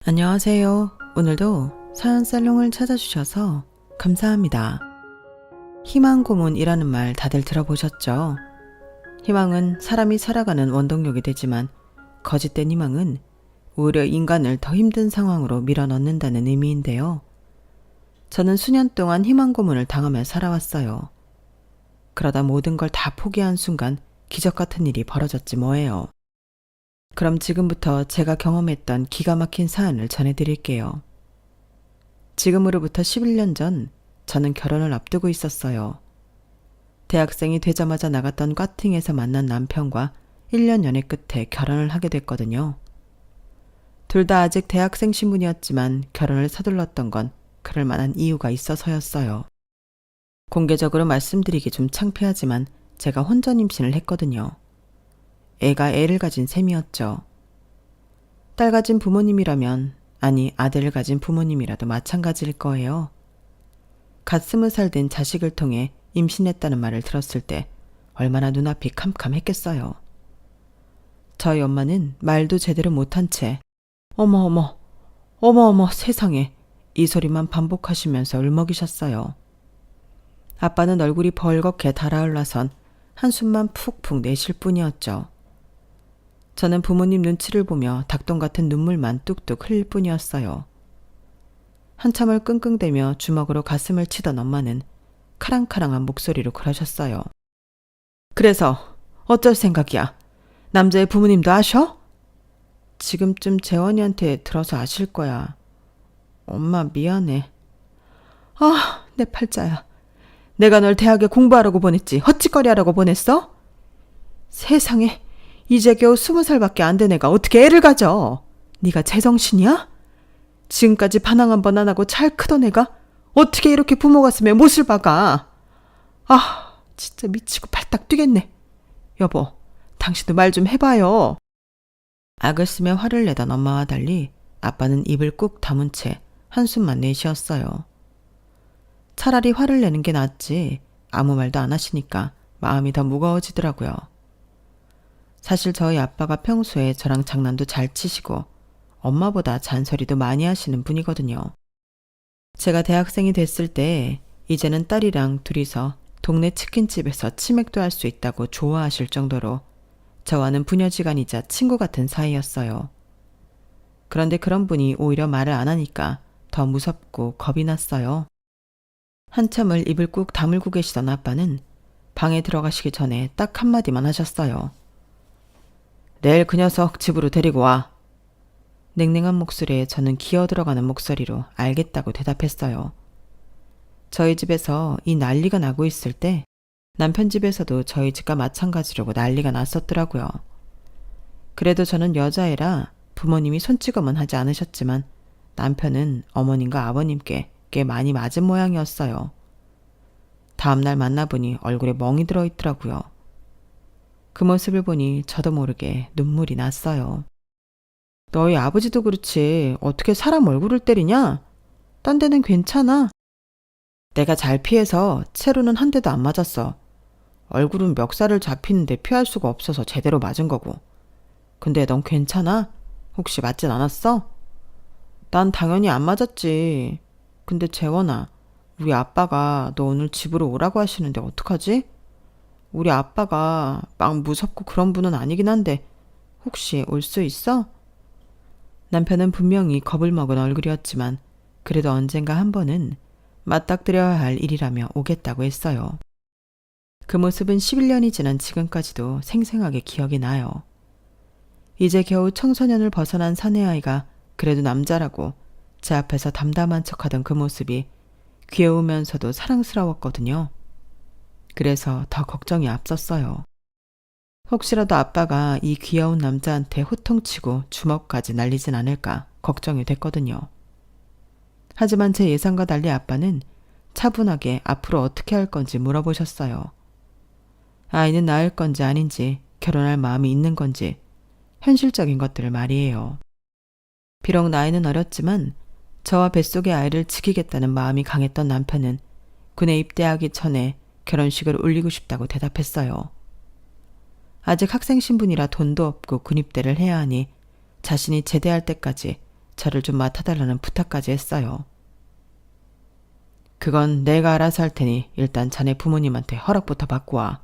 안녕하세요. 오늘도 사연살롱을 찾아주셔서 감사합니다. 희망고문이라는 말 다들 들어보셨죠? 희망은 사람이 살아가는 원동력이 되지만 거짓된 희망은 오히려 인간을 더 힘든 상황으로 밀어넣는다는 의미인데요. 저는 수년 동안 희망고문을 당하며 살아왔어요. 그러다 모든 걸 다 포기한 순간 기적 같은 일이 벌어졌지 뭐예요. 그럼 지금부터 제가 경험했던 기가 막힌 사연을 전해드릴게요. 지금으로부터 11년 전 저는 결혼을 앞두고 있었어요. 대학생이 되자마자 나갔던 과팅에서 만난 남편과 1년 연애 끝에 결혼을 하게 됐거든요. 둘 다 아직 대학생 신분이었지만 결혼을 서둘렀던 건 그럴 만한 이유가 있어서였어요. 공개적으로 말씀드리기 좀 창피하지만 제가 혼전 임신을 했거든요. 애가 애를 가진 셈이었죠. 딸 가진 부모님이라면, 아니 아들을 가진 부모님이라도 마찬가지일 거예요. 갓 20살 된 자식을 통해 임신했다는 말을 들었을 때 얼마나 눈앞이 캄캄했겠어요. 저희 엄마는 말도 제대로 못한 채 어머 세상에 이 소리만 반복하시면서 울먹이셨어요. 아빠는 얼굴이 벌겋게 달아올라선 한숨만 푹푹 내쉴 뿐이었죠. 저는 부모님 눈치를 보며 닭똥 같은 눈물만 뚝뚝 흘릴 뿐이었어요. 한참을 끙끙대며 주먹으로 가슴을 치던 엄마는 카랑카랑한 목소리로 그러셨어요. 그래서 어쩔 생각이야? 남자의 부모님도 아셔? 지금쯤 재원이한테 들어서 아실 거야. 엄마 미안해. 아, 내 팔자야. 내가 널 대학에 공부하라고 보냈지 헛짓거리 하라고 보냈어? 세상에, 이제 겨우 20살밖에 안 된 애가 어떻게 애를 가져? 네가 제정신이야? 지금까지 반항 한 번 안 하고 잘 크던 애가 어떻게 이렇게 부모 가슴에 못을 박아? 아, 진짜 미치고 발딱 뛰겠네. 여보, 당신도 말 좀 해봐요. 악을 쓰며 화를 내던 엄마와 달리 아빠는 입을 꾹 다문 채 한숨만 내쉬었어요. 차라리 화를 내는 게 낫지 아무 말도 안 하시니까 마음이 더 무거워지더라고요. 사실 저희 아빠가 평소에 저랑 장난도 잘 치시고 엄마보다 잔소리도 많이 하시는 분이거든요. 제가 대학생이 됐을 때 이제는 딸이랑 둘이서 동네 치킨집에서 치맥도 할 수 있다고 좋아하실 정도로 저와는 부녀지간이자 친구 같은 사이였어요. 그런데 그런 분이 오히려 말을 안 하니까 더 무섭고 겁이 났어요. 한참을 입을 꾹 다물고 계시던 아빠는 방에 들어가시기 전에 딱 한마디만 하셨어요. 내일 그 녀석 집으로 데리고 와. 냉랭한 목소리에 저는 기어들어가는 목소리로 알겠다고 대답했어요. 저희 집에서 이 난리가 나고 있을 때 남편 집에서도 저희 집과 마찬가지로 난리가 났었더라고요. 그래도 저는 여자애라 부모님이 손찌검은 하지 않으셨지만 남편은 어머님과 아버님께 꽤 많이 맞은 모양이었어요. 다음날 만나보니 얼굴에 멍이 들어있더라고요. 그 모습을 보니 저도 모르게 눈물이 났어요. 너희 아버지도 그렇지 어떻게 사람 얼굴을 때리냐? 딴 데는 괜찮아. 내가 잘 피해서 채로는 한 대도 안 맞았어. 얼굴은 멱살을 잡히는데 피할 수가 없어서 제대로 맞은 거고. 근데 넌 괜찮아? 혹시 맞진 않았어? 난 당연히 안 맞았지. 근데 재원아, 우리 아빠가 너 오늘 집으로 오라고 하시는데 어떡하지? 우리 아빠가 막 무섭고 그런 분은 아니긴 한데 혹시 올 수 있어? 남편은 분명히 겁을 먹은 얼굴이었지만 그래도 언젠가 한 번은 맞닥뜨려야 할 일이라며 오겠다고 했어요. 그 모습은 11년이 지난 지금까지도 생생하게 기억이 나요. 이제 겨우 청소년을 벗어난 사내아이가 그래도 남자라고 제 앞에서 담담한 척하던 그 모습이 귀여우면서도 사랑스러웠거든요. 그래서 더 걱정이 앞섰어요. 혹시라도 아빠가 이 귀여운 남자한테 호통치고 주먹까지 날리진 않을까 걱정이 됐거든요. 하지만 제 예상과 달리 아빠는 차분하게 앞으로 어떻게 할 건지 물어보셨어요. 아이는 낳을 건지 아닌지, 결혼할 마음이 있는 건지, 현실적인 것들을 말이에요. 비록 나이는 어렸지만 저와 뱃속의 아이를 지키겠다는 마음이 강했던 남편은 군에 입대하기 전에 결혼식을 올리고 싶다고 대답했어요. 아직 학생 신분이라 돈도 없고 군입대를 해야 하니 자신이 제대할 때까지 저를 좀 맡아달라는 부탁까지 했어요. 그건 내가 알아서 할 테니 일단 자네 부모님한테 허락부터 받고 와.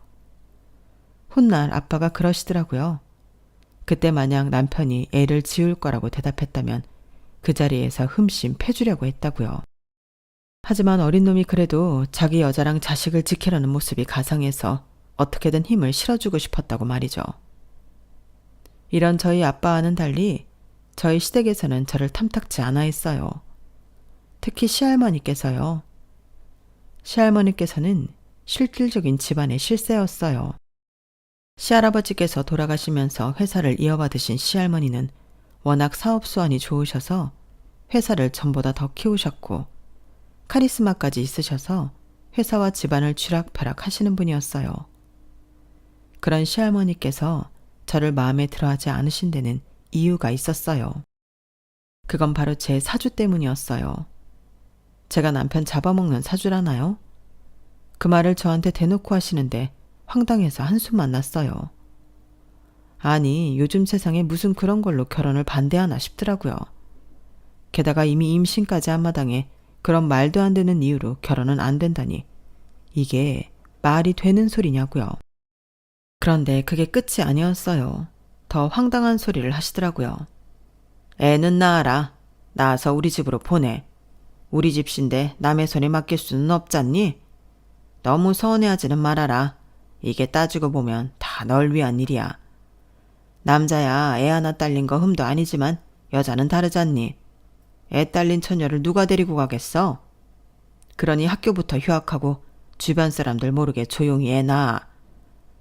훗날 아빠가 그러시더라고요. 그때 만약 남편이 애를 지울 거라고 대답했다면 그 자리에서 흠씬 패주려고 했다고요. 하지만 어린 놈이 그래도 자기 여자랑 자식을 지키려는 모습이 가상해서 어떻게든 힘을 실어주고 싶었다고 말이죠. 이런 저희 아빠와는 달리 저희 시댁에서는 저를 탐탁지 않아 했어요. 특히 시할머니께서요. 시할머니께서는 실질적인 집안의 실세였어요. 시할아버지께서 돌아가시면서 회사를 이어받으신 시할머니는 워낙 사업수완이 좋으셔서 회사를 전보다 더 키우셨고 카리스마까지 있으셔서 회사와 집안을 쥐락펴락 하시는 분이었어요. 그런 시할머니께서 저를 마음에 들어하지 않으신 데는 이유가 있었어요. 그건 바로 제 사주 때문이었어요. 제가 남편 잡아먹는 사주라나요? 그 말을 저한테 대놓고 하시는데 황당해서 한숨만 났어요. 아니, 요즘 세상에 무슨 그런 걸로 결혼을 반대하나 싶더라고요. 게다가 이미 임신까지 한 마당에 그런 말도 안 되는 이유로 결혼은 안 된다니 이게 말이 되는 소리냐고요. 그런데 그게 끝이 아니었어요. 더 황당한 소리를 하시더라고요. 애는 낳아라. 낳아서 우리 집으로 보내. 우리 집신데 남의 손에 맡길 수는 없잖니? 너무 서운해하지는 말아라. 이게 따지고 보면 다 널 위한 일이야. 남자야 애 하나 딸린 거 흠도 아니지만 여자는 다르잖니. 애 딸린 처녀를 누가 데리고 가겠어? 그러니 학교부터 휴학하고 주변 사람들 모르게 조용히 애 낳아.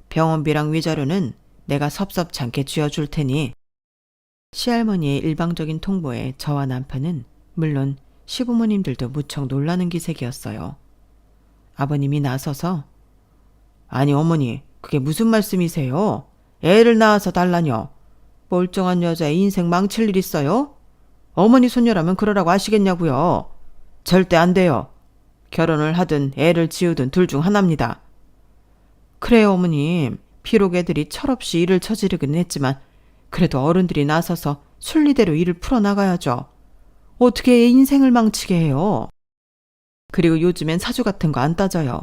병원비랑 위자료는 내가 섭섭찮게 쥐어줄 테니. 시할머니의 일방적인 통보에 저와 남편은 물론 시부모님들도 무척 놀라는 기색이었어요. 아버님이 나서서 아니 어머니 그게 무슨 말씀이세요? 애를 낳아서 달라뇨. 멀쩡한 여자의 인생 망칠 일 있어요? 어머니 손녀라면 그러라고 하시겠냐고요. 절대 안 돼요. 결혼을 하든 애를 지우든 둘 중 하나입니다. 그래요 어머님. 비록 애들이 철없이 일을 저지르긴 했지만 그래도 어른들이 나서서 순리대로 일을 풀어나가야죠. 어떻게 애 인생을 망치게 해요. 그리고 요즘엔 사주 같은 거 안 따져요.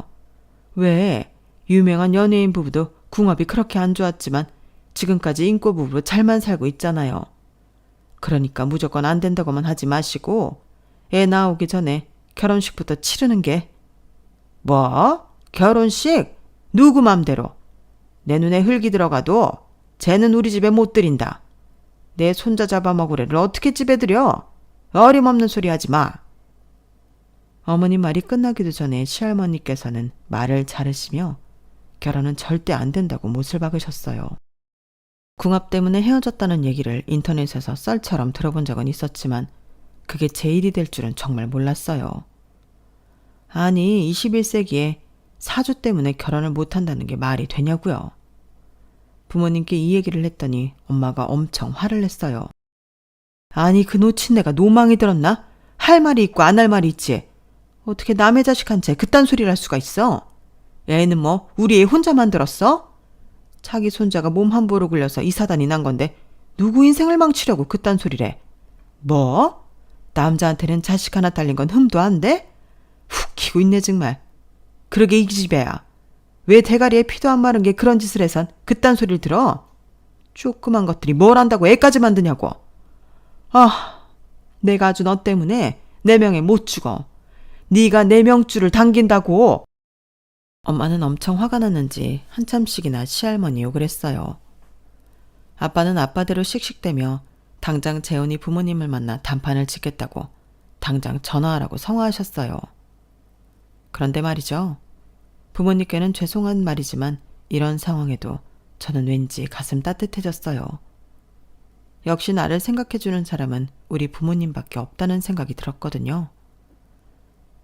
왜 유명한 연예인 부부도 궁합이 그렇게 안 좋았지만 지금까지 인꼬 부부로 잘만 살고 있잖아요. 그러니까 무조건 안 된다고만 하지 마시고 애 나오기 전에 결혼식부터 치르는 게. 뭐? 결혼식? 누구 맘대로? 내 눈에 흙이 들어가도 쟤는 우리 집에 못 들인다. 내 손자 잡아먹으래를 어떻게 집에 들여? 어림없는 소리 하지 마. 어머니 말이 끝나기도 전에 시할머니께서는 말을 자르시며 결혼은 절대 안 된다고 못을 박으셨어요. 궁합 때문에 헤어졌다는 얘기를 인터넷에서 썰처럼 들어본 적은 있었지만 그게 제 일이 될 줄은 정말 몰랐어요. 아니 21세기에 사주 때문에 결혼을 못한다는 게 말이 되냐고요. 부모님께 이 얘기를 했더니 엄마가 엄청 화를 냈어요. 아니 그 놓친 내가 노망이 들었나? 할 말이 있고 안 할 말이 있지. 어떻게 남의 자식한테 그딴 소리를 할 수가 있어? 애는 뭐 우리 애 혼자 만들었어? 자기 손자가 몸 함부로 굴려서 이 사단이 난 건데 누구 인생을 망치려고 그딴 소리를 해. 뭐? 남자한테는 자식 하나 딸린 건 흠도 안 돼? 훅 키고 있네 정말. 그러게 이 기집애야. 왜 대가리에 피도 안 마른 게 그런 짓을 해선 그딴 소리를 들어? 조그만 것들이 뭘 안다고 애까지 만드냐고. 아, 내가 아주 너 때문에 내 명에 못 죽어. 네가 내 명줄을 당긴다고. 엄마는 엄청 화가 났는지 한참씩이나 시할머니 욕을 했어요. 아빠는 아빠대로 씩씩대며 당장 재훈이 부모님을 만나 단판을 짓겠다고 당장 전화하라고 성화하셨어요. 그런데 말이죠. 부모님께는 죄송한 말이지만 이런 상황에도 저는 왠지 가슴 따뜻해졌어요. 역시 나를 생각해주는 사람은 우리 부모님밖에 없다는 생각이 들었거든요.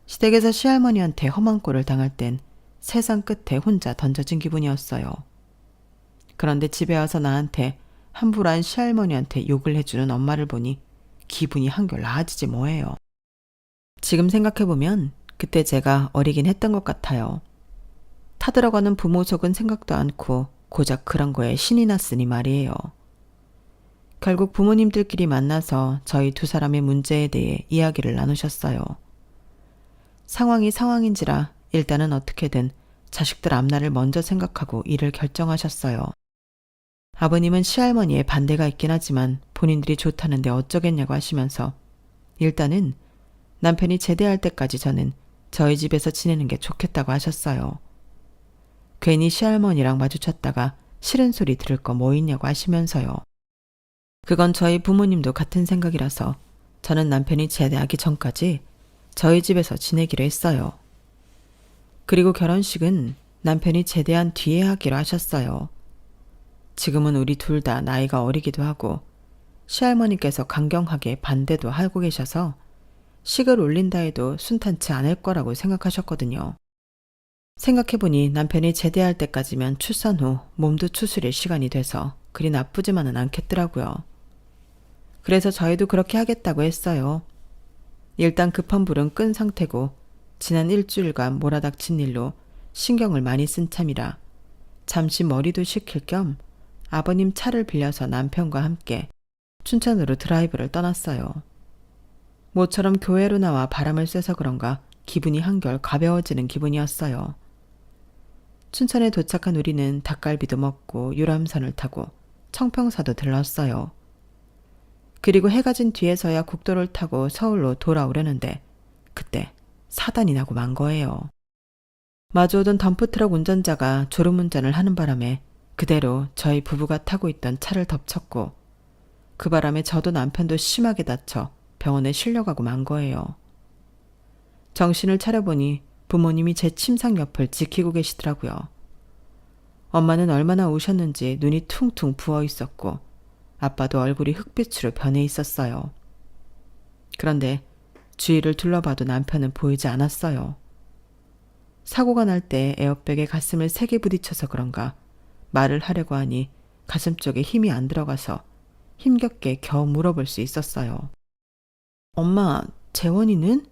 시댁에서 시할머니한테 험한 꼴을 당할 땐 세상 끝에 혼자 던져진 기분이었어요. 그런데 집에 와서 나한테 함부로한 시할머니한테 욕을 해주는 엄마를 보니 기분이 한결 나아지지 뭐예요. 지금 생각해보면 그때 제가 어리긴 했던 것 같아요. 타들어가는 부모 속은 생각도 않고 고작 그런 거에 신이 났으니 말이에요. 결국 부모님들끼리 만나서 저희 두 사람의 문제에 대해 이야기를 나누셨어요. 상황이 상황인지라 일단은 어떻게든 자식들 앞날을 먼저 생각하고 일을 결정하셨어요. 아버님은 시할머니의 반대가 있긴 하지만 본인들이 좋다는데 어쩌겠냐고 하시면서 일단은 남편이 제대할 때까지 저는 저희 집에서 지내는 게 좋겠다고 하셨어요. 괜히 시할머니랑 마주쳤다가 싫은 소리 들을 거 뭐 있냐고 하시면서요. 그건 저희 부모님도 같은 생각이라서 저는 남편이 제대하기 전까지 저희 집에서 지내기로 했어요. 그리고 결혼식은 남편이 제대한 뒤에 하기로 하셨어요. 지금은 우리 둘 다 나이가 어리기도 하고 시할머니께서 강경하게 반대도 하고 계셔서 식을 올린다 해도 순탄치 않을 거라고 생각하셨거든요. 생각해보니 남편이 제대할 때까지면 출산 후 몸도 추스릴 시간이 돼서 그리 나쁘지만은 않겠더라고요. 그래서 저희도 그렇게 하겠다고 했어요. 일단 급한 불은 끈 상태고 지난 일주일간 몰아닥친 일로 신경을 많이 쓴 참이라 잠시 머리도 식힐 겸 아버님 차를 빌려서 남편과 함께 춘천으로 드라이브를 떠났어요. 모처럼 교회로 나와 바람을 쐬서 그런가 기분이 한결 가벼워지는 기분이었어요. 춘천에 도착한 우리는 닭갈비도 먹고 유람선을 타고 청평사도 들렀어요. 그리고 해가 진 뒤에서야 국도를 타고 서울로 돌아오려는데 그때 사단이 나고 만 거예요. 마주오던 덤프트럭 운전자가 졸음운전을 하는 바람에 그대로 저희 부부가 타고 있던 차를 덮쳤고 그 바람에 저도 남편도 심하게 다쳐 병원에 실려가고 만 거예요. 정신을 차려보니 부모님이 제 침상 옆을 지키고 계시더라고요. 엄마는 얼마나 우셨는지 눈이 퉁퉁 부어 있었고 아빠도 얼굴이 흑빛으로 변해 있었어요. 그런데 주위를 둘러봐도 남편은 보이지 않았어요. 사고가 날 때 에어백에 가슴을 세게 부딪혀서 그런가 말을 하려고 하니 가슴 쪽에 힘이 안 들어가서 힘겹게 겨우 물어볼 수 있었어요. 엄마, 재원이는?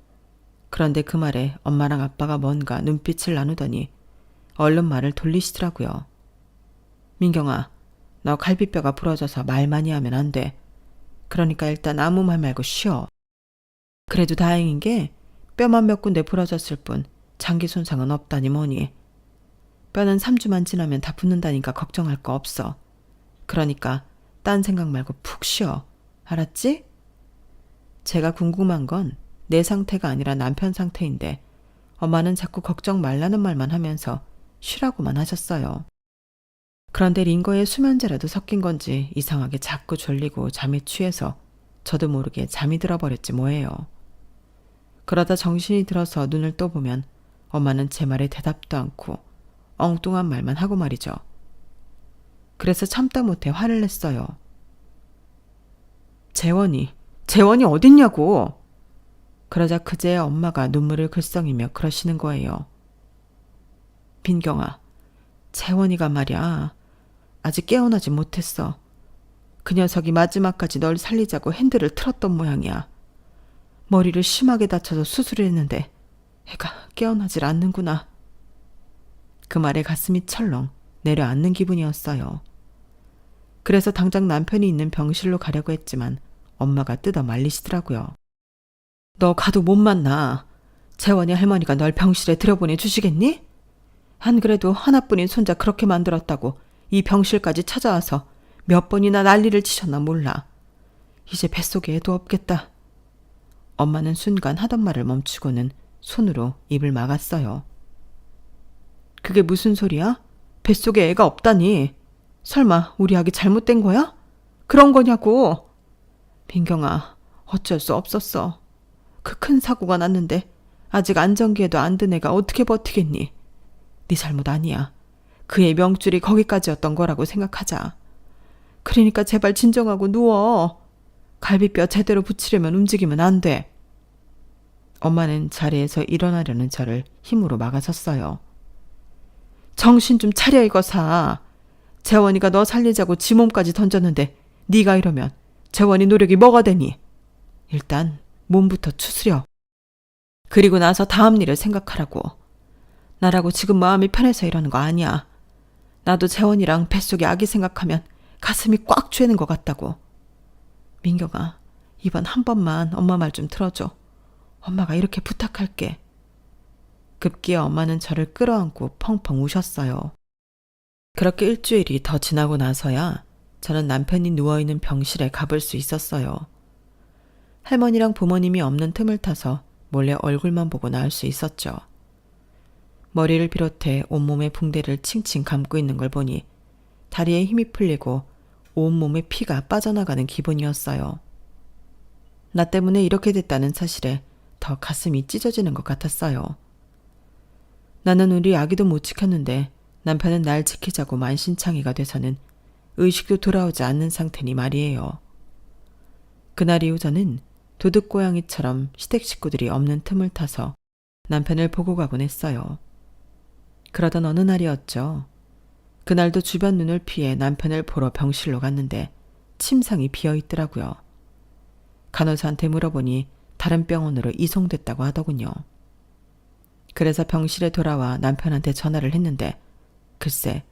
그런데 그 말에 엄마랑 아빠가 뭔가 눈빛을 나누더니 얼른 말을 돌리시더라고요. 민경아, 너 갈비뼈가 부러져서 말 많이 하면 안 돼. 그러니까 일단 아무 말 말고 쉬어. 그래도 다행인 게 뼈만 몇 군데 부러졌을 뿐 장기 손상은 없다니 뭐니. 뼈는 3주만 지나면 다 붙는다니까 걱정할 거 없어. 그러니까 딴 생각 말고 푹 쉬어. 알았지? 제가 궁금한 건 내 상태가 아니라 남편 상태인데 엄마는 자꾸 걱정 말라는 말만 하면서 쉬라고만 하셨어요. 그런데 링거에 수면제라도 섞인 건지 이상하게 자꾸 졸리고 잠에 취해서 저도 모르게 잠이 들어버렸지 뭐예요. 그러다 정신이 들어서 눈을 떠보면 엄마는 제 말에 대답도 않고 엉뚱한 말만 하고 말이죠. 그래서 참다 못해 화를 냈어요. 재원이 어딨냐고! 그러자 그제야 엄마가 눈물을 글썽이며 그러시는 거예요. 민경아, 재원이가 말이야. 아직 깨어나지 못했어. 그 녀석이 마지막까지 널 살리자고 핸들을 틀었던 모양이야. 머리를 심하게 다쳐서 수술을 했는데 애가 깨어나질 않는구나. 그 말에 가슴이 철렁 내려앉는 기분이었어요. 그래서 당장 남편이 있는 병실로 가려고 했지만 엄마가 뜯어 말리시더라고요. 너 가도 못 만나. 재원이 할머니가 널 병실에 들여보내 주시겠니? 안 그래도 하나뿐인 손자 그렇게 만들었다고 이 병실까지 찾아와서 몇 번이나 난리를 치셨나 몰라. 이제 뱃속에 애도 없겠다. 엄마는 순간 하던 말을 멈추고는 손으로 입을 막았어요. 그게 무슨 소리야? 뱃속에 애가 없다니. 설마 우리 아기 잘못된 거야? 그런 거냐고. 민경아, 어쩔 수 없었어. 그 큰 사고가 났는데 아직 안정기에도 안 든 애가 어떻게 버티겠니? 네 잘못 아니야. 그의 명줄이 거기까지였던 거라고 생각하자. 그러니까 제발 진정하고 누워. 갈비뼈 제대로 붙이려면 움직이면 안 돼. 엄마는 자리에서 일어나려는 저를 힘으로 막아섰어요. 정신 좀 차려 이거사. 재원이가 너 살리자고 지 몸까지 던졌는데 네가 이러면 재원이 노력이 뭐가 되니? 일단 몸부터 추스려. 그리고 나서 다음 일을 생각하라고. 나라고 지금 마음이 편해서 이러는 거 아니야. 나도 재원이랑 뱃속에 아기 생각하면 가슴이 꽉 죄는 것 같다고. 민경아, 이번 한 번만 엄마 말 좀 들어줘. 엄마가 이렇게 부탁할게. 급기야 엄마는 저를 끌어안고 펑펑 우셨어요. 그렇게 일주일이 더 지나고 나서야 저는 남편이 누워있는 병실에 가볼 수 있었어요. 할머니랑 부모님이 없는 틈을 타서 몰래 얼굴만 보고 나올 수 있었죠. 머리를 비롯해 온몸에 붕대를 칭칭 감고 있는 걸 보니 다리에 힘이 풀리고 온몸에 피가 빠져나가는 기분이었어요. 나 때문에 이렇게 됐다는 사실에 더 가슴이 찢어지는 것 같았어요. 나는 우리 아기도 못 지켰는데 남편은 날 지키자고 만신창이가 돼서는 의식도 돌아오지 않는 상태니 말이에요. 그날 이후 저는 도둑고양이처럼 시댁 식구들이 없는 틈을 타서 남편을 보고 가곤 했어요. 그러던 어느 날이었죠. 그날도 주변 눈을 피해 남편을 보러 병실로 갔는데 침상이 비어있더라고요. 간호사한테 물어보니 다른 병원으로 이송됐다고 하더군요. 그래서 병실에 돌아와 남편한테 전화를 했는데 글쎄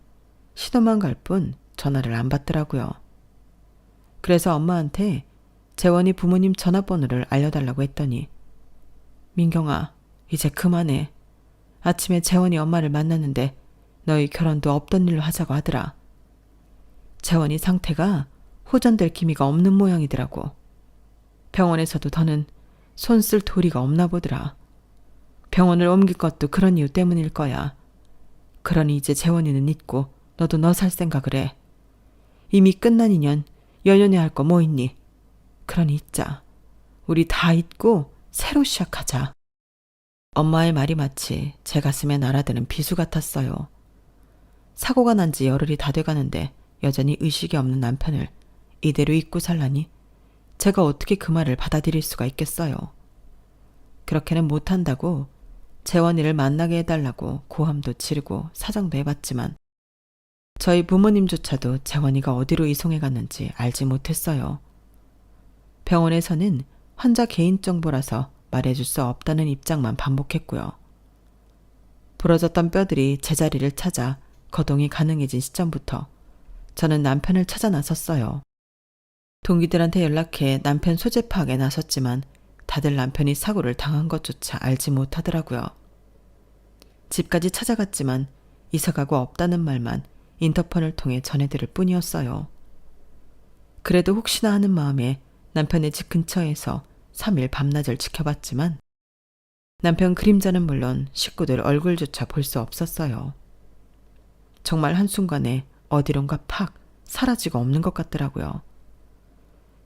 신호만 갈 뿐 전화를 안 받더라고요. 그래서 엄마한테 재원이 부모님 전화번호를 알려달라고 했더니 민경아, 이제 그만해. 아침에 재원이 엄마를 만났는데 너희 결혼도 없던 일로 하자고 하더라. 재원이 상태가 호전될 기미가 없는 모양이더라고. 병원에서도 더는 손 쓸 도리가 없나 보더라. 병원을 옮길 것도 그런 이유 때문일 거야. 그러니 이제 재원이는 잊고 너도 너 살 생각을 해. 이미 끝난 인연 연연해 할 거 뭐 있니? 그러니 잊자. 우리 다 잊고 새로 시작하자. 엄마의 말이 마치 제 가슴에 날아드는 비수 같았어요. 사고가 난 지 열흘이 다 돼가는데 여전히 의식이 없는 남편을 이대로 잊고 살라니 제가 어떻게 그 말을 받아들일 수가 있겠어요. 그렇게는 못한다고 재원이를 만나게 해달라고 고함도 지르고 사정도 해봤지만 저희 부모님조차도 재원이가 어디로 이송해 갔는지 알지 못했어요. 병원에서는 환자 개인정보라서 말해줄 수 없다는 입장만 반복했고요. 부러졌던 뼈들이 제자리를 찾아 거동이 가능해진 시점부터 저는 남편을 찾아 나섰어요. 동기들한테 연락해 남편 소재 파악에 나섰지만 다들 남편이 사고를 당한 것조차 알지 못하더라고요. 집까지 찾아갔지만 이사가고 없다는 말만 인터폰을 통해 전해들을 뿐이었어요. 그래도 혹시나 하는 마음에 남편의 집 근처에서 3일 밤낮을 지켜봤지만 남편 그림자는 물론 식구들 얼굴조차 볼 수 없었어요. 정말 한순간에 어디론가 팍 사라지고 없는 것 같더라고요.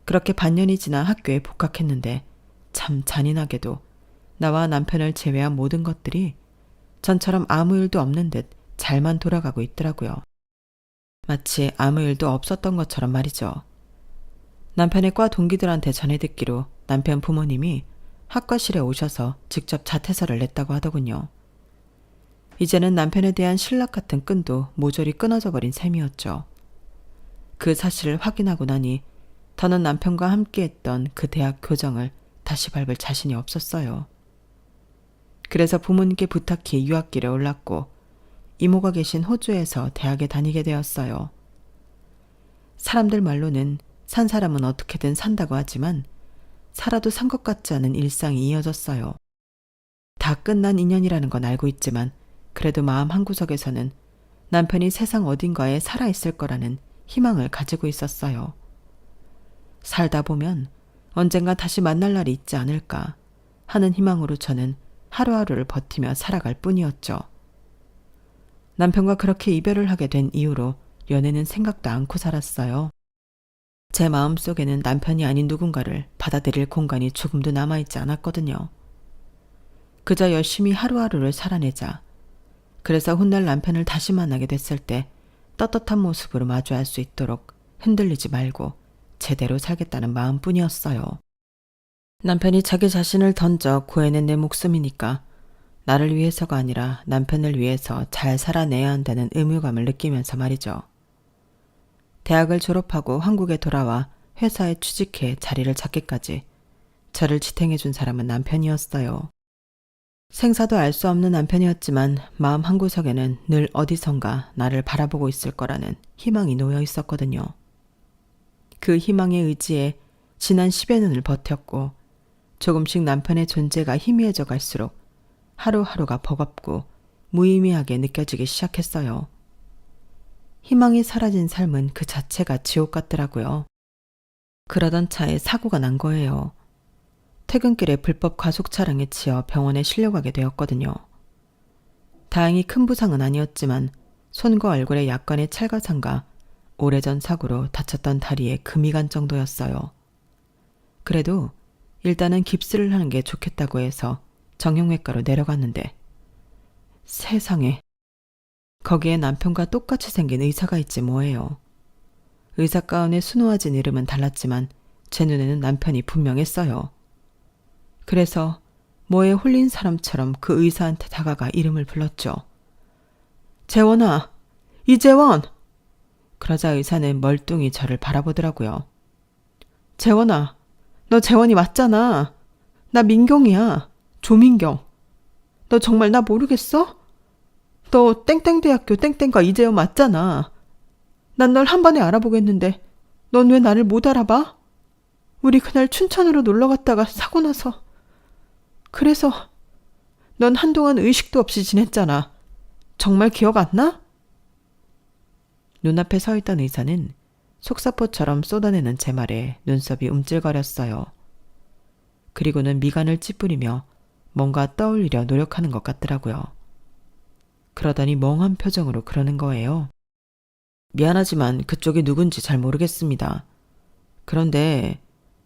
그렇게 반년이 지나 학교에 복학했는데 참 잔인하게도 나와 남편을 제외한 모든 것들이 전처럼 아무 일도 없는 듯 잘만 돌아가고 있더라고요. 마치 아무 일도 없었던 것처럼 말이죠. 남편의 과 동기들한테 전해 듣기로 남편 부모님이 학과실에 오셔서 직접 자퇴서를 냈다고 하더군요. 이제는 남편에 대한 신락 같은 끈도 모조리 끊어져 버린 셈이었죠. 그 사실을 확인하고 나니 더는 남편과 함께했던 그 대학 교정을 다시 밟을 자신이 없었어요. 그래서 부모님께 부탁해 유학길에 올랐고 이모가 계신 호주에서 대학에 다니게 되었어요. 사람들 말로는 산 사람은 어떻게든 산다고 하지만 살아도 산 것 같지 않은 일상이 이어졌어요. 다 끝난 인연이라는 건 알고 있지만 그래도 마음 한구석에서는 남편이 세상 어딘가에 살아있을 거라는 희망을 가지고 있었어요. 살다 보면 언젠가 다시 만날 날이 있지 않을까 하는 희망으로 저는 하루하루를 버티며 살아갈 뿐이었죠. 남편과 그렇게 이별을 하게 된 이후로 연애는 생각도 않고 살았어요. 제 마음속에는 남편이 아닌 누군가를 받아들일 공간이 조금도 남아있지 않았거든요. 그저 열심히 하루하루를 살아내자. 그래서 훗날 남편을 다시 만나게 됐을 때 떳떳한 모습으로 마주할 수 있도록 흔들리지 말고 제대로 살겠다는 마음뿐이었어요. 남편이 자기 자신을 던져 구해낸 내 목숨이니까 나를 위해서가 아니라 남편을 위해서 잘 살아내야 한다는 의무감을 느끼면서 말이죠. 대학을 졸업하고 한국에 돌아와 회사에 취직해 자리를 잡기까지 저를 지탱해준 사람은 남편이었어요. 생사도 알 수 없는 남편이었지만 마음 한구석에는 늘 어디선가 나를 바라보고 있을 거라는 희망이 놓여 있었거든요. 그 희망에 의지해 지난 10여 년을 버텼고 조금씩 남편의 존재가 희미해져 갈수록 하루하루가 버겁고 무의미하게 느껴지기 시작했어요. 희망이 사라진 삶은 그 자체가 지옥 같더라고요. 그러던 차에 사고가 난 거예요. 퇴근길에 불법 과속 차량에 치여 병원에 실려가게 되었거든요. 다행히 큰 부상은 아니었지만 손과 얼굴에 약간의 찰가상과 오래전 사고로 다쳤던 다리에 금이 간 정도였어요. 그래도 일단은 깁스를 하는 게 좋겠다고 해서 정형외과로 내려갔는데 세상에, 거기에 남편과 똑같이 생긴 의사가 있지 뭐예요. 의사 가운에 수놓아진 이름은 달랐지만 제 눈에는 남편이 분명했어요. 그래서 뭐에 홀린 사람처럼 그 의사한테 다가가 이름을 불렀죠. 재원아, 이재원! 그러자 의사는 멀뚱히 저를 바라보더라고요. 재원아, 너 재원이 맞잖아. 나 민경이야. 조민경. 너 정말 나 모르겠어? 너 땡땡대학교 땡땡과 이재원 맞잖아. 난 널 한 번에 알아보겠는데 넌 왜 나를 못 알아봐? 우리 그날 춘천으로 놀러 갔다가 사고 나서. 그래서 넌 한동안 의식도 없이 지냈잖아. 정말 기억 안 나? 눈앞에 서 있던 의사는 속사포처럼 쏟아내는 제 말에 눈썹이 움찔거렸어요. 그리고는 미간을 찌푸리며 뭔가 떠올리려 노력하는 것 같더라고요. 그러더니 멍한 표정으로 그러는 거예요. 미안하지만 그쪽이 누군지 잘 모르겠습니다. 그런데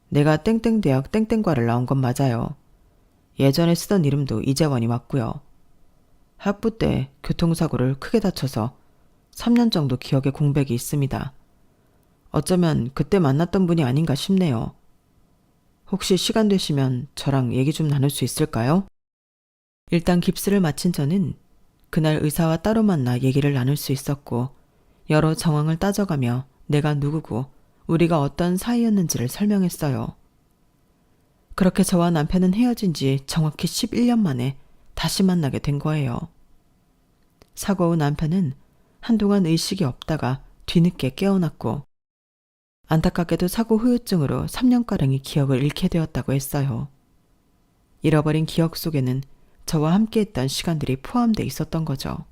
내가 땡땡대학 땡땡과를 나온 건 맞아요. 예전에 쓰던 이름도 이재원이 맞고요. 학부 때 교통사고를 크게 다쳐서 3년 정도 기억에 공백이 있습니다. 어쩌면 그때 만났던 분이 아닌가 싶네요. 혹시 시간 되시면 저랑 얘기 좀 나눌 수 있을까요? 일단 깁스를 마친 저는 그날 의사와 따로 만나 얘기를 나눌 수 있었고 여러 정황을 따져가며 내가 누구고 우리가 어떤 사이였는지를 설명했어요. 그렇게 저와 남편은 헤어진 지 정확히 11년 만에 다시 만나게 된 거예요. 사고 후 남편은 한동안 의식이 없다가 뒤늦게 깨어났고 안타깝게도 사고 후유증으로 3년가량의 기억을 잃게 되었다고 했어요. 잃어버린 기억 속에는 저와 함께했던 시간들이 포함돼 있었던 거죠.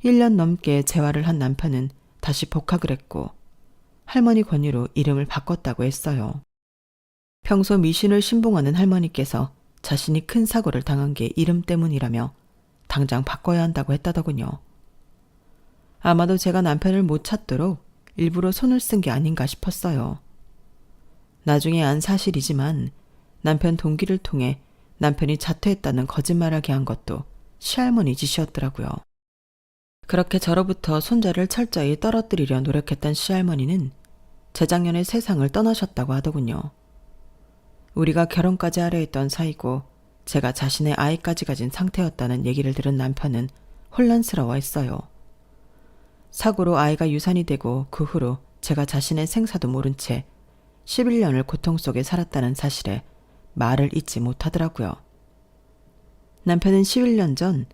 1년 넘게 재활을 한 남편은 다시 복학을 했고 할머니 권유로 이름을 바꿨다고 했어요. 평소 미신을 신봉하는 할머니께서 자신이 큰 사고를 당한 게 이름 때문이라며 당장 바꿔야 한다고 했다더군요. 아마도 제가 남편을 못 찾도록 일부러 손을 쓴 게 아닌가 싶었어요. 나중에 안 사실이지만 남편 동기를 통해 남편이 자퇴했다는 거짓말하게 한 것도 시할머니 짓이었더라고요. 그렇게 저로부터 손자를 철저히 떨어뜨리려 노력했던 시할머니는 재작년에 세상을 떠나셨다고 하더군요. 우리가 결혼까지 하려 했던 사이고 제가 자신의 아이까지 가진 상태였다는 얘기를 들은 남편은 혼란스러워했어요. 사고로 아이가 유산이 되고 그 후로 제가 자신의 생사도 모른 채 11년을 고통 속에 살았다는 사실에 말을 잇지 못하더라고요. 남편은 11년 전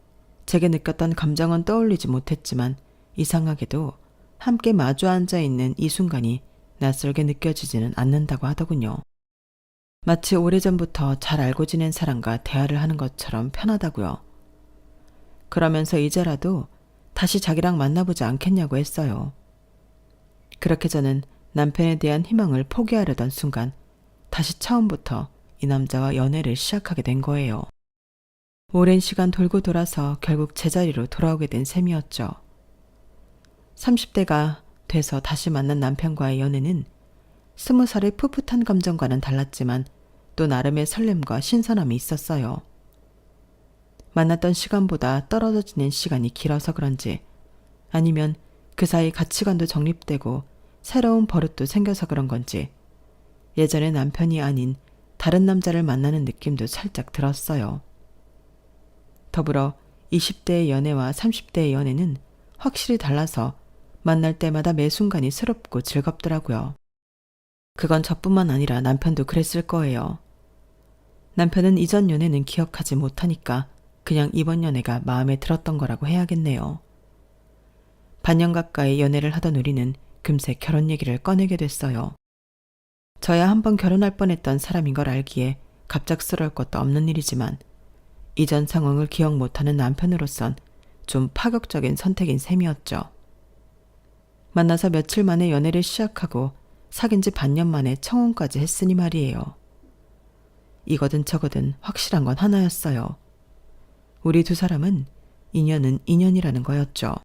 제게 느꼈던 감정은 떠올리지 못했지만 이상하게도 함께 마주 앉아 있는 이 순간이 낯설게 느껴지지는 않는다고 하더군요. 마치 오래전부터 잘 알고 지낸 사람과 대화를 하는 것처럼 편하다고요. 그러면서 이제라도 다시 자기랑 만나보지 않겠냐고 했어요. 그렇게 저는 남편에 대한 희망을 포기하려던 순간 다시 처음부터 이 남자와 연애를 시작하게 된 거예요. 오랜 시간 돌고 돌아서 결국 제자리로 돌아오게 된 셈이었죠. 30대가 돼서 다시 만난 남편과의 연애는 20살의 풋풋한 감정과는 달랐지만 또 나름의 설렘과 신선함이 있었어요. 만났던 시간보다 떨어져 지낸 시간이 길어서 그런지 아니면 그 사이 가치관도 정립되고 새로운 버릇도 생겨서 그런 건지 예전의 남편이 아닌 다른 남자를 만나는 느낌도 살짝 들었어요. 더불어 20대의 연애와 30대의 연애는 확실히 달라서 만날 때마다 매 순간이 새롭고 즐겁더라고요. 그건 저뿐만 아니라 남편도 그랬을 거예요. 남편은 이전 연애는 기억하지 못하니까 그냥 이번 연애가 마음에 들었던 거라고 해야겠네요. 반년 가까이 연애를 하던 우리는 금세 결혼 얘기를 꺼내게 됐어요. 저야 한 번 결혼할 뻔했던 사람인 걸 알기에 갑작스러울 것도 없는 일이지만 이전 상황을 기억 못하는 남편으로선 좀 파격적인 선택인 셈이었죠. 만나서 며칠 만에 연애를 시작하고 사귄 지 반년 만에 청혼까지 했으니 말이에요. 이거든 저거든 확실한 건 하나였어요. 우리 두 사람은 인연은 인연이라는 거였죠.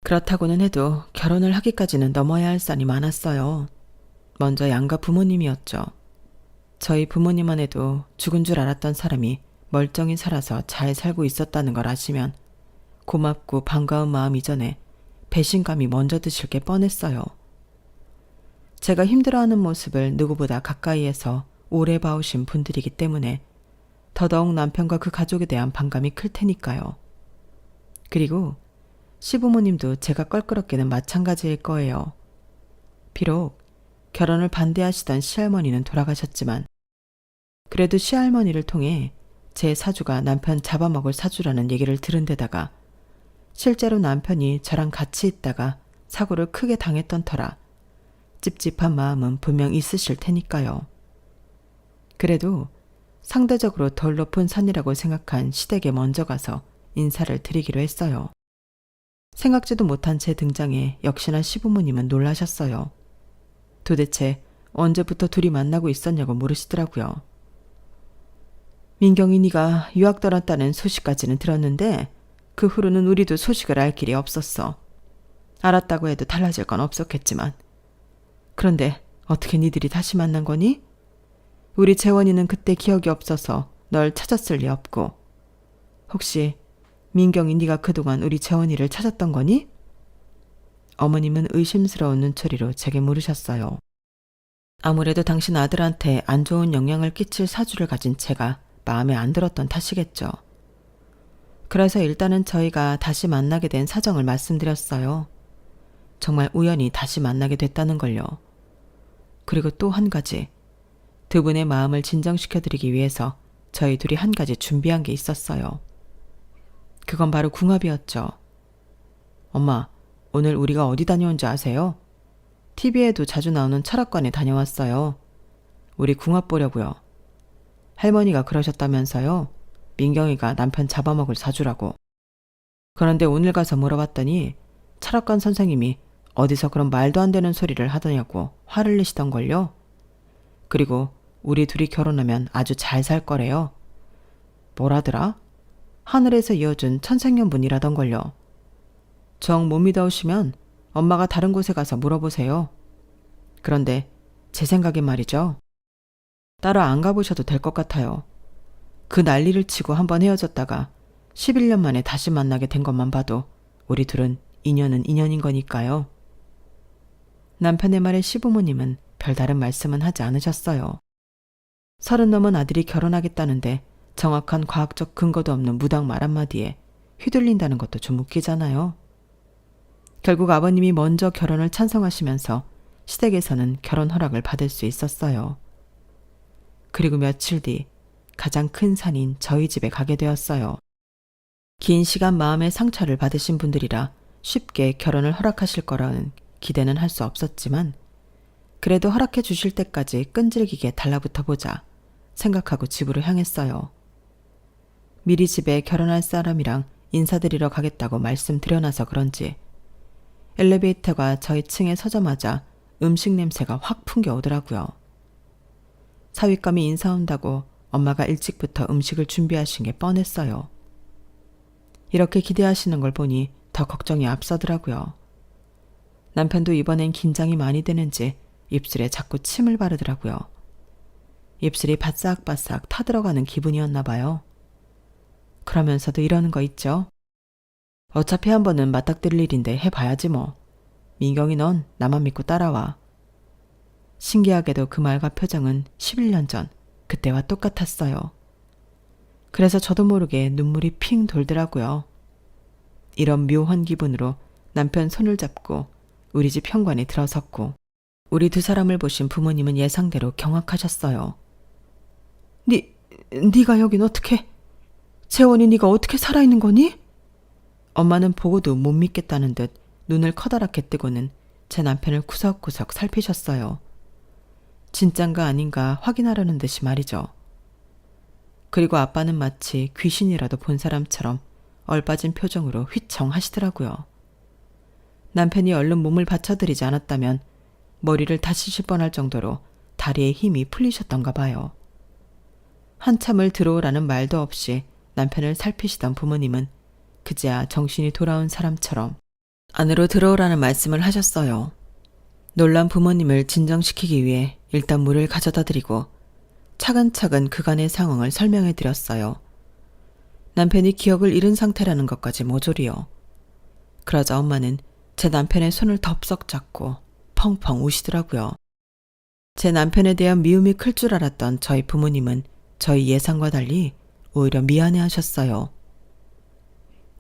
그렇다고는 해도 결혼을 하기까지는 넘어야 할 산이 많았어요. 먼저 양가 부모님이었죠. 저희 부모님만 해도 죽은 줄 알았던 사람이 멀쩡히 살아서 잘 살고 있었다는 걸 아시면 고맙고 반가운 마음 이전에 배신감이 먼저 드실 게 뻔했어요. 제가 힘들어하는 모습을 누구보다 가까이에서 오래 봐오신 분들이기 때문에 더더욱 남편과 그 가족에 대한 반감이 클 테니까요. 그리고 시부모님도 제가 껄끄럽게는 마찬가지일 거예요. 비록 결혼을 반대하시던 시할머니는 돌아가셨지만 그래도 시할머니를 통해 제 사주가 남편 잡아먹을 사주라는 얘기를 들은 데다가 실제로 남편이 저랑 같이 있다가 사고를 크게 당했던 터라 찝찝한 마음은 분명 있으실 테니까요. 그래도 상대적으로 덜 높은 산이라고 생각한 시댁에 먼저 가서 인사를 드리기로 했어요. 생각지도 못한 제 등장에 역시나 시부모님은 놀라셨어요. 도대체 언제부터 둘이 만나고 있었냐고 물으시더라고요. 민경이 네가 유학 떠났다는 소식까지는 들었는데 그 후로는 우리도 소식을 알 길이 없었어. 알았다고 해도 달라질 건 없었겠지만. 그런데 어떻게 니들이 다시 만난 거니? 우리 재원이는 그때 기억이 없어서 널 찾았을 리 없고. 혹시 민경이 네가 그동안 우리 재원이를 찾았던 거니? 어머님은 의심스러운 눈초리로 제게 물으셨어요. 아무래도 당신 아들한테 안 좋은 영향을 끼칠 사주를 가진 제가 마음에 안 들었던 탓이겠죠. 그래서 일단은 저희가 다시 만나게 된 사정을 말씀드렸어요. 정말 우연히 다시 만나게 됐다는 걸요. 그리고 또 한 가지, 두 분의 마음을 진정시켜드리기 위해서 저희 둘이 한 가지 준비한 게 있었어요. 그건 바로 궁합이었죠. 엄마, 오늘 우리가 어디 다녀온 줄 아세요? TV에도 자주 나오는 철학관에 다녀왔어요. 우리 궁합 보려고요. 할머니가 그러셨다면서요. 민경이가 남편 잡아먹을 사주라고. 그런데 오늘 가서 물어봤더니 철학관 선생님이 어디서 그런 말도 안 되는 소리를 하더냐고 화를 내시던걸요. 그리고 우리 둘이 결혼하면 아주 잘 살 거래요. 뭐라더라? 하늘에서 이어준 천생연분이라던걸요. 정 못 믿어오시면 엄마가 다른 곳에 가서 물어보세요. 그런데 제 생각엔 말이죠. 따로 안 가보셔도 될 것 같아요. 그 난리를 치고 한번 헤어졌다가 11년 만에 다시 만나게 된 것만 봐도 우리 둘은 인연은 인연인 거니까요. 남편의 말에 시부모님은 별다른 말씀은 하지 않으셨어요. 30 넘은 아들이 결혼하겠다는데 정확한 과학적 근거도 없는 무당 말 한마디에 휘둘린다는 것도 좀 웃기잖아요. 결국 아버님이 먼저 결혼을 찬성하시면서 시댁에서는 결혼 허락을 받을 수 있었어요. 그리고 며칠 뒤 가장 큰 산인 저희 집에 가게 되었어요. 긴 시간 마음의 상처를 받으신 분들이라 쉽게 결혼을 허락하실 거라는 기대는 할 수 없었지만 그래도 허락해 주실 때까지 끈질기게 달라붙어 보자 생각하고 집으로 향했어요. 미리 집에 결혼할 사람이랑 인사드리러 가겠다고 말씀드려놔서 그런지 엘리베이터가 저희 층에 서자마자 음식 냄새가 확 풍겨오더라고요. 사윗감이 인사 온다고 엄마가 일찍부터 음식을 준비하신 게 뻔했어요. 이렇게 기대하시는 걸 보니 더 걱정이 앞서더라고요. 남편도 이번엔 긴장이 많이 되는지 입술에 자꾸 침을 바르더라고요. 입술이 바싹바싹 타들어가는 기분이었나 봐요. 그러면서도 이러는 거 있죠. 어차피 한 번은 맞닥뜨릴 일인데 해봐야지 뭐. 민경이 넌 나만 믿고 따라와. 신기하게도 그 말과 표정은 11년 전 그때와 똑같았어요. 그래서 저도 모르게 눈물이 핑 돌더라고요. 이런 묘한 기분으로 남편 손을 잡고 우리 집 현관에 들어섰고 우리 두 사람을 보신 부모님은 예상대로 경악하셨어요. 네가 여긴 어떻게? 재원이 네가 어떻게 살아있는 거니? 엄마는 보고도 못 믿겠다는 듯 눈을 커다랗게 뜨고는 제 남편을 구석구석 살피셨어요. 진짠가 아닌가 확인하려는 듯이 말이죠. 그리고 아빠는 마치 귀신이라도 본 사람처럼 얼빠진 표정으로 휘청 하시더라고요. 남편이 얼른 몸을 받쳐드리지 않았다면 머리를 다치실 뻔할 정도로 다리에 힘이 풀리셨던가 봐요. 한참을 들어오라는 말도 없이 남편을 살피시던 부모님은 그제야 정신이 돌아온 사람처럼 안으로 들어오라는 말씀을 하셨어요. 놀란 부모님을 진정시키기 위해 일단 물을 가져다 드리고 차근차근 그간의 상황을 설명해 드렸어요. 남편이 기억을 잃은 상태라는 것까지 모조리요. 그러자 엄마는 제 남편의 손을 덥석 잡고 펑펑 우시더라고요. 제 남편에 대한 미움이 클 줄 알았던 저희 부모님은 저희 예상과 달리 오히려 미안해 하셨어요.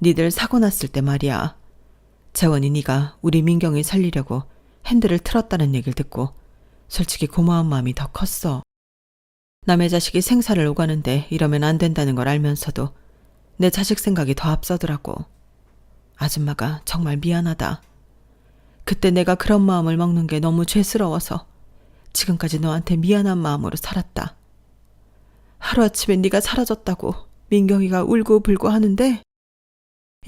니들 사고 났을 때 말이야. 재원이 네가 우리 민경이 살리려고 핸들을 틀었다는 얘기를 듣고 솔직히 고마운 마음이 더 컸어. 남의 자식이 생사를 오가는데 이러면 안 된다는 걸 알면서도 내 자식 생각이 더 앞서더라고. 아줌마가 정말 미안하다. 그때 내가 그런 마음을 먹는 게 너무 죄스러워서 지금까지 너한테 미안한 마음으로 살았다. 하루아침에 네가 사라졌다고 민경이가 울고 불고 하는데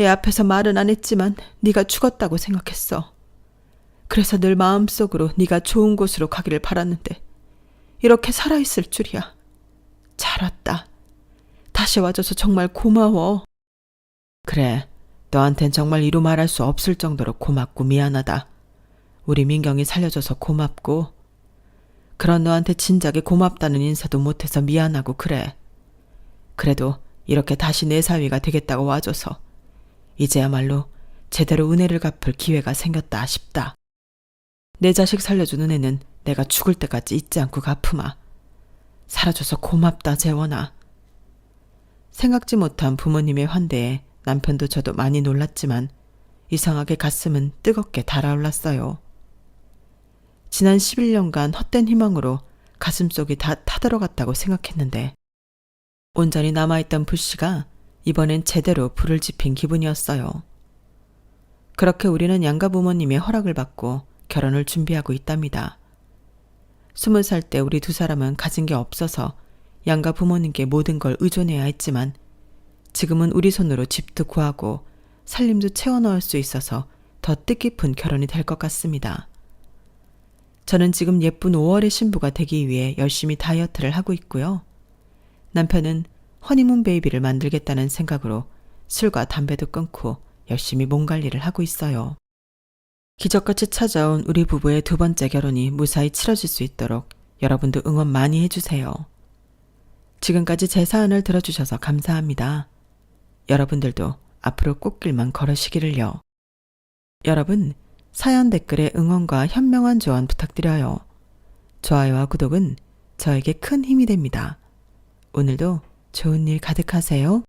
애 앞에서 말은 안 했지만 네가 죽었다고 생각했어. 그래서 늘 마음속으로 네가 좋은 곳으로 가기를 바랐는데 이렇게 살아있을 줄이야. 잘 왔다. 다시 와줘서 정말 고마워. 그래, 너한텐 정말 이루 말할 수 없을 정도로 고맙고 미안하다. 우리 민경이 살려줘서 고맙고 그런 너한테 진작에 고맙다는 인사도 못해서 미안하고 그래. 그래도 이렇게 다시 내 사위가 되겠다고 와줘서 이제야말로 제대로 은혜를 갚을 기회가 생겼다 싶다. 내 자식 살려준 은혜는 내가 죽을 때까지 잊지 않고 갚으마. 살아줘서 고맙다 재원아. 생각지 못한 부모님의 환대에 남편도 저도 많이 놀랐지만 이상하게 가슴은 뜨겁게 달아올랐어요. 지난 11년간 헛된 희망으로 가슴속이 다 타들어갔다고 생각했는데 온전히 남아있던 불씨가 이번엔 제대로 불을 지핀 기분이었어요. 그렇게 우리는 양가 부모님의 허락을 받고 결혼을 준비하고 있답니다. 20살 때 우리 두 사람은 가진 게 없어서 양가 부모님께 모든 걸 의존해야 했지만 지금은 우리 손으로 집도 구하고 살림도 채워넣을 수 있어서 더 뜻깊은 결혼이 될 것 같습니다. 저는 지금 예쁜 5월의 신부가 되기 위해 열심히 다이어트를 하고 있고요. 남편은 허니문 베이비를 만들겠다는 생각으로 술과 담배도 끊고 열심히 몸 관리를 하고 있어요. 기적같이 찾아온 우리 부부의 두 번째 결혼이 무사히 치러질 수 있도록 여러분도 응원 많이 해주세요. 지금까지 제 사연을 들어주셔서 감사합니다. 여러분들도 앞으로 꽃길만 걸으시기를요. 여러분, 사연 댓글에 응원과 현명한 조언 부탁드려요. 좋아요와 구독은 저에게 큰 힘이 됩니다. 오늘도 좋은 일 가득하세요.